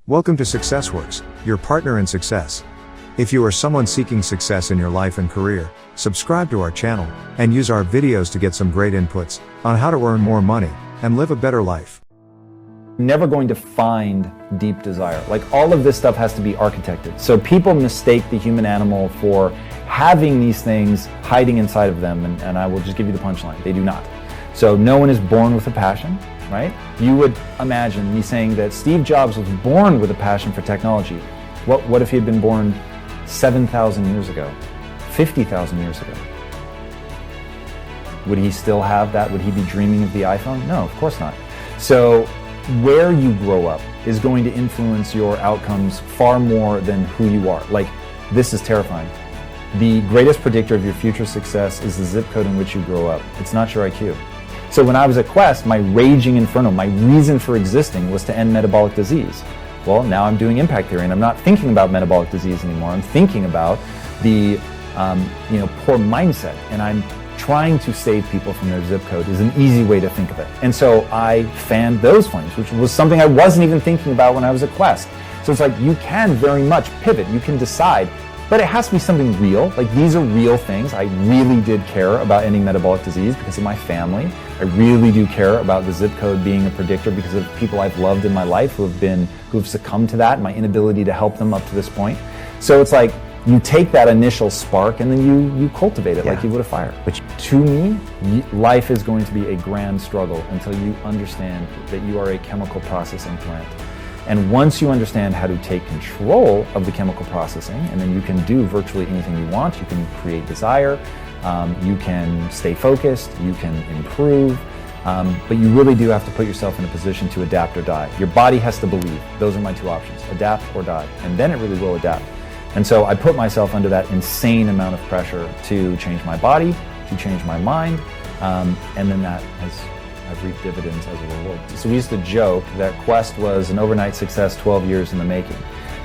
Welcome to Successwrks, your partner in success. If you are someone seeking success in your life and career, subscribe to our channel, and use our videos to get some great inputs on how to earn more money and live a better life. Never going to find deep desire. Like, all of this stuff has to be architected. So people mistake the human animal for having these things hiding inside of them, and I will just give you the punchline. They do not. So no one is born with a passion, right? You would imagine me saying that Steve Jobs was born with a passion for technology. What if he had been born 7,000 years ago, 50,000 years ago? Would he still have that? Would he be dreaming of the iPhone? No, of course not. So where you grow up is going to influence your outcomes far more than who you are. Like, this is terrifying. The greatest predictor of your future success is the zip code in which you grow up. It's not your IQ. So when I was at Quest, my raging inferno, my reason for existing was to end metabolic disease. Well, now I'm doing impact theory, and I'm not thinking about metabolic disease anymore. I'm thinking about the poor mindset, and I'm trying to save people from their zip code is an easy way to think of it. And so I fanned those flames, which was something I wasn't even thinking about when I was at Quest. So it's like, you can very much pivot, you can decide, but it has to be something real. Like, these are real things. I really did care about ending metabolic disease because of my family. I really do care about the zip code being a predictor because of people I've loved in my life who've succumbed to that, and my inability to help them up to this point. So it's like, you take that initial spark and then you cultivate it like you would a fire. But to me, life is going to be a grand struggle until you understand that you are a chemical processing plant. And once you understand how to take control of the chemical processing, and then you can do virtually anything you want. You can create desire, you can stay focused, you can improve, but you really do have to put yourself in a position to adapt or die. Your body has to believe. Those are my two options: adapt or die. And then it really will adapt. And so I put myself under that insane amount of pressure to change my body, to change my mind, and then I've reaped dividends as a reward. So we used to joke that Quest was an overnight success 12 years in the making.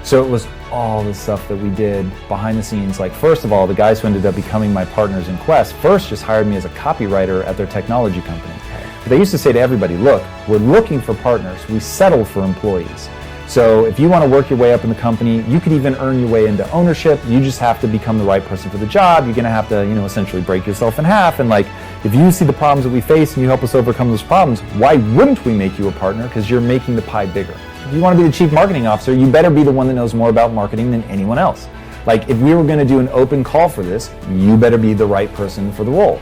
So it was all the stuff that we did behind the scenes. Like, first of all, the guys who ended up becoming my partners in Quest first just hired me as a copywriter at their technology company. But they used to say to everybody, look, we're looking for partners. We settle for employees. So if you want to work your way up in the company, you could even earn your way into ownership. You just have to become the right person for the job. You're going to have to, essentially break yourself in half. And like, if you see the problems that we face and you help us overcome those problems, why wouldn't we make you a partner? Because you're making the pie bigger. If you want to be the chief marketing officer, you better be the one that knows more about marketing than anyone else. Like, if we were going to do an open call for this, you better be the right person for the role.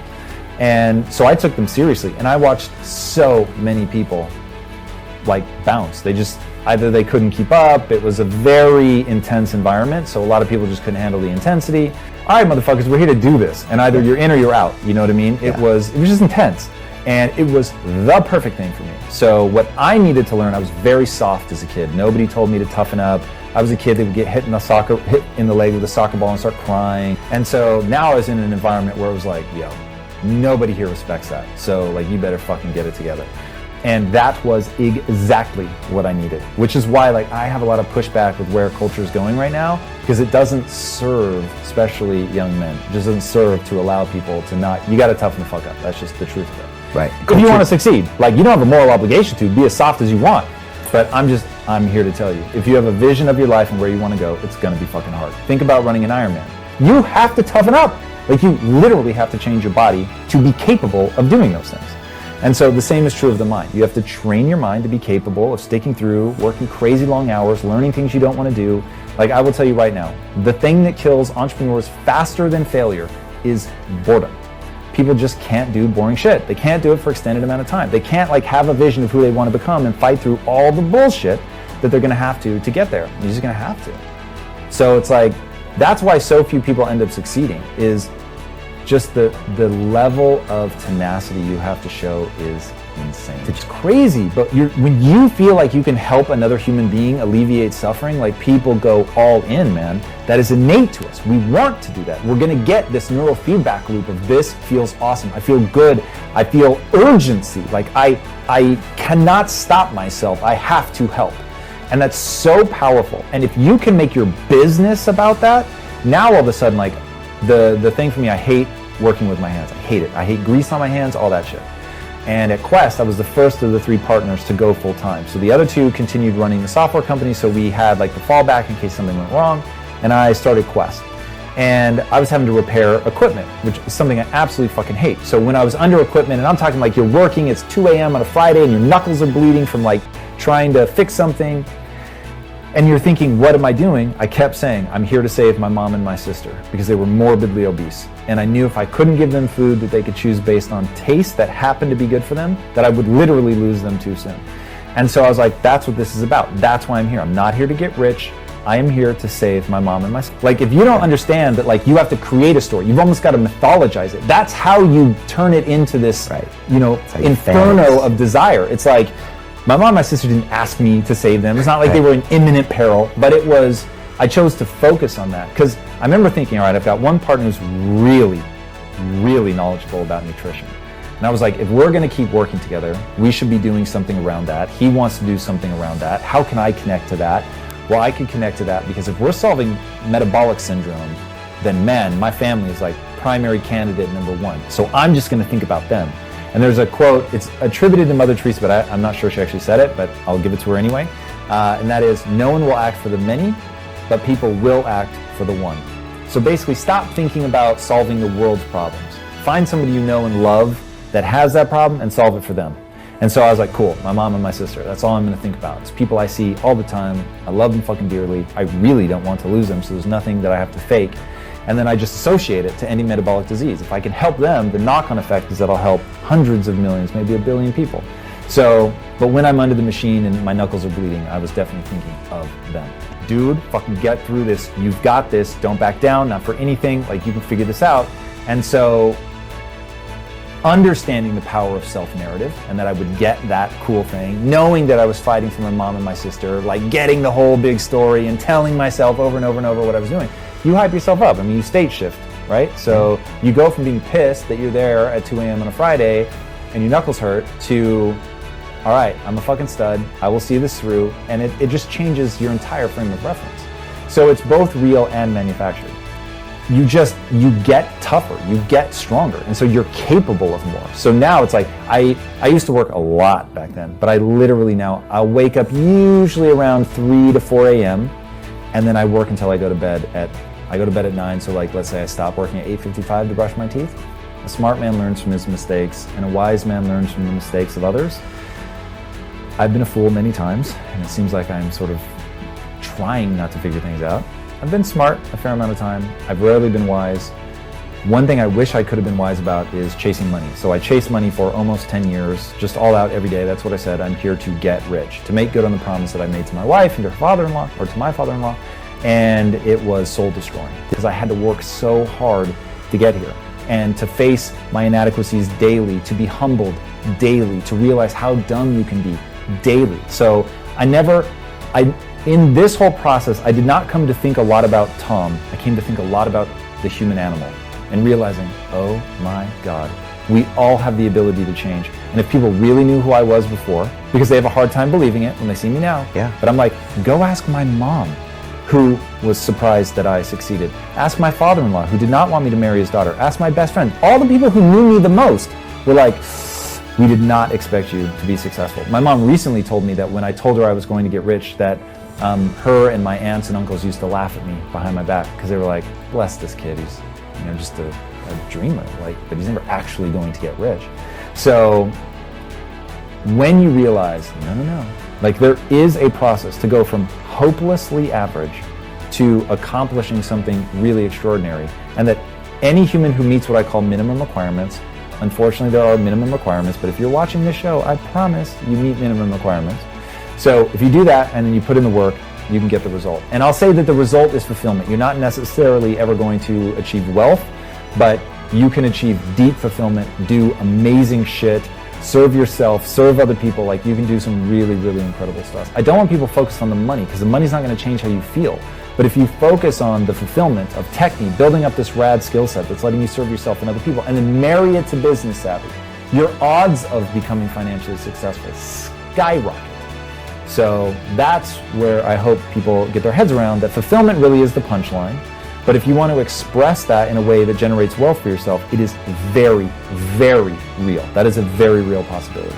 And so I took them seriously, and I watched so many people like bounce. They just, either they couldn't keep up, it was a very intense environment, so a lot of people just couldn't handle the intensity. All right, motherfuckers, we're here to do this, and either you're in or you're out, you know what I mean? It was just intense, and it was the perfect thing for me. So what I needed to learn, I was very soft as a kid. Nobody told me to toughen up. I was a kid that would get hit in the leg with a soccer ball and start crying. And so now I was in an environment where it was like, yo, nobody here respects that, so like, you better fucking get it together. And that was exactly what I needed, which is why like I have a lot of pushback with where culture is going right now, because it doesn't serve, especially young men, it just doesn't serve to allow people to not, you got to toughen the fuck up. That's just the truth of it. Right. If you want to succeed, like, you don't have a moral obligation to be as soft as you want, but I'm here to tell you, if you have a vision of your life and where you want to go, it's going to be fucking hard. Think about running an Ironman. You have to toughen up. Like, you literally have to change your body to be capable of doing those things. And so the same is true of the mind. You have to train your mind to be capable of sticking through, working crazy long hours, learning things you don't want to do. Like, I will tell you right now, the thing that kills entrepreneurs faster than failure is boredom. People just can't do boring shit. They can't do it for extended amount of time. They can't like have a vision of who they want to become and fight through all the bullshit that they're going to have to get there. You're just going to have to. So it's like, that's why so few people end up succeeding, is just the level of tenacity you have to show is insane. It's crazy, but when you feel like you can help another human being alleviate suffering, like, people go all in, man. That is innate to us. We want to do that. We're gonna get this neural feedback loop of, this feels awesome. I feel good. I feel urgency. Like, I cannot stop myself. I have to help. And that's so powerful. And if you can make your business about that, now all of a sudden, like, the thing for me, I hate working with my hands. I hate it. I hate grease on my hands, all that shit. And at Quest, I was the first of the 3 partners to go full time. So the other 2 continued running the software company, so we had like the fallback in case something went wrong, and I started Quest. And I was having to repair equipment, which is something I absolutely fucking hate. So when I was under equipment, and I'm talking like you're working, it's 2 a.m. on a Friday and your knuckles are bleeding from like trying to fix something, and you're thinking, what am I doing? I kept saying, I'm here to save my mom and my sister, because they were morbidly obese. And I knew if I couldn't give them food that they could choose based on taste that happened to be good for them, that I would literally lose them too soon. And so I was like, that's what this is about. That's why I'm here. I'm not here to get rich. I am here to save my mom and my sister. Like, if you don't understand that, like, you have to create a story, you've almost got to mythologize it. That's how you turn it into this, you know, inferno of desire. It's like, my mom and my sister didn't ask me to save them. It's not like they were in imminent peril, but it was, I chose to focus on that. Because I remember thinking, all right, I've got one partner who's really, really knowledgeable about nutrition. And I was like, if we're going to keep working together, we should be doing something around that. He wants to do something around that. How can I connect to that? Well, I can connect to that because if we're solving metabolic syndrome, then man, my family is like primary candidate number 1. So I'm just going to think about them. And there's a quote, it's attributed to Mother Teresa, but I'm not sure she actually said it, but I'll give it to her anyway. And that is, no one will act for the many, but people will act for the one. So basically, stop thinking about solving the world's problems. Find somebody you know and love that has that problem and solve it for them. And so I was like, cool, my mom and my sister, that's all I'm gonna think about. It's people I see all the time. I love them fucking dearly. I really don't want to lose them, so there's nothing that I have to fake. And then I just associate it to ending metabolic disease. If I can help them, the knock-on effect is that I'll help hundreds of millions, maybe 1 billion people. So, but when I'm under the machine and my knuckles are bleeding, I was definitely thinking of them. Dude, fucking get through this. You've got this. Don't back down, not for anything. Like, you can figure this out. And so, understanding the power of self-narrative and that I would get that cool thing, knowing that I was fighting for my mom and my sister, like getting the whole big story and telling myself over and over and over what I was doing. You hype yourself up. I mean, you state shift, right? So you go from being pissed that you're there at 2 a.m. on a Friday and your knuckles hurt to, all right, I'm a fucking stud. I will see this through. And it just changes your entire frame of reference. So it's both real and manufactured. You get tougher, you get stronger, and so you're capable of more. So now it's like, I used to work a lot back then, but I literally now, I'll wake up usually around 3 to 4 a.m., and then I work until I go to bed at 9, so like, let's say I stop working at 8:55 to brush my teeth. A smart man learns from his mistakes, and a wise man learns from the mistakes of others. I've been a fool many times, and it seems like I'm sort of trying not to figure things out. I've been smart a fair amount of time. I've rarely been wise. One thing I wish I could have been wise about is chasing money. So I chased money for almost 10 years, just all out every day. That's what I said. I'm here to get rich, to make good on the promise that I made to my wife and to her father-in-law, or to my father-in-law. And it was soul destroying because I had to work so hard to get here and to face my inadequacies daily, to be humbled daily, to realize how dumb you can be daily. So in this whole process, I did not come to think a lot about Tom. I came to think a lot about the human animal and realizing, oh my God, we all have the ability to change. And if people really knew who I was before, because they have a hard time believing it when they see me now, but I'm like, go ask my mom, who was surprised that I succeeded. Ask my father-in-law, who did not want me to marry his daughter. Ask my best friend. All the people who knew me the most were like, we did not expect you to be successful. My mom recently told me that when I told her I was going to get rich, that her and my aunts and uncles used to laugh at me behind my back because they were like, bless this kid, he's just a dreamer, but he's never actually going to get rich. So when you realize, no, like there is a process to go from hopelessly average to accomplishing something really extraordinary, and that any human who meets what I call minimum requirements, unfortunately there are minimum requirements, but if you're watching this show, I promise you meet minimum requirements. So if you do that and then you put in the work, you can get the result. And I'll say that the result is fulfillment. You're not necessarily ever going to achieve wealth, but you can achieve deep fulfillment, do amazing shit, serve yourself, serve other people. Like, you can do some really, really incredible stuff. I don't want people focused on the money because the money's not going to change how you feel. But if you focus on the fulfillment of technique, building up this rad skill set that's letting you serve yourself and other people, and then marry it to business savvy, your odds of becoming financially successful skyrocket. So that's where I hope people get their heads around that fulfillment really is the punchline. But if you want to express that in a way that generates wealth for yourself, it is very, very real. That is a very real possibility.